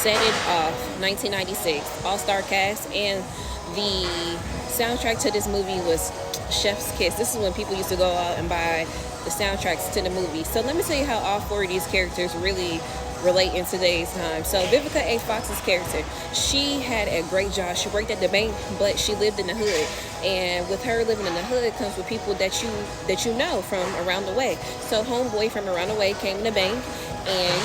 Set It Off, 1996, all-star cast, and the soundtrack to this movie was Chef's Kiss. This is when people used to go out and buy the soundtracks to the movie. So let me tell you how all four of these characters really relate in today's time. So Vivica A. Fox's character, she had a great job. She worked at the bank, but she lived in the hood. And with her living in the hood comes with people that you know from around the way. So homeboy from around the way came in the bank and,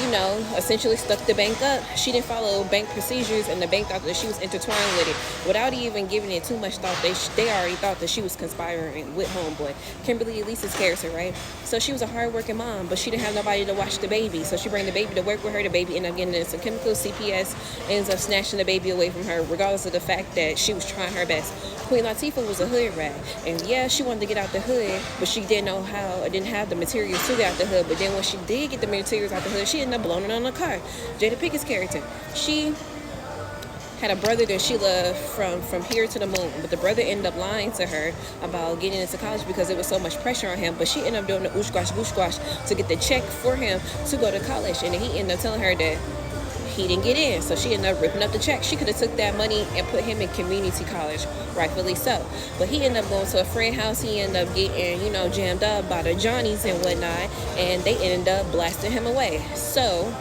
essentially stuck the bank up. She didn't follow bank procedures, and the bank thought that she was intertwined with it. Without even giving it too much thought, they already thought that she was conspiring with homeboy. Kimberly Elise's character, right? So she was a hardworking mom, but she didn't have nobody to watch the baby. So she bring the baby to work with her. The baby ended up getting into some chemicals. CPS ends up snatching the baby away from her, regardless of the fact that she was trying her best. Queen Latifah was a hood rat, and yeah, she wanted to get out the hood, but she didn't know how, or didn't have the materials to get out the hood. But then when she did get the materials out the hood, she ended up blowing it on the car. Jada Pickett's character, she had a brother that she loved from here to the moon, but the brother ended up lying to her about getting into college because there was so much pressure on him. But she ended up doing the oosh squash to get the check for him to go to college, and then he ended up telling her that he didn't get in, so she ended up ripping up the check. She could have took that money and put him in community college, rightfully so. But he ended up going to a friend house. He ended up getting, jammed up by the Johnnies and whatnot, and they ended up blasting him away. So,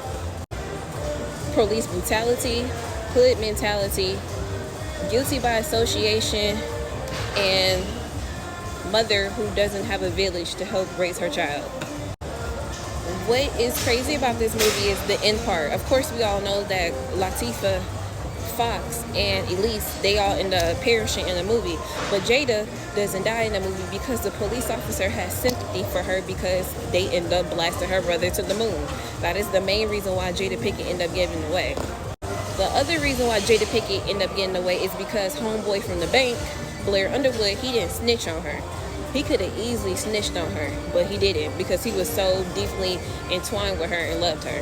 police brutality, hood mentality, guilty by association, and mother who doesn't have a village to help raise her child. What is crazy about this movie is the end part. Of course, we all know that Latifah, Fox, and Elise, they all end up perishing in the movie. But Jada doesn't die in the movie because the police officer has sympathy for her because they end up blasting her brother to the moon. That is the main reason why Jada Pinkett ended up getting away. The other reason why Jada Pinkett ended up getting away is because homeboy from the bank, Blair Underwood, he didn't snitch on her. He could have easily snitched on her, but he didn't because he was so deeply entwined with her and loved her.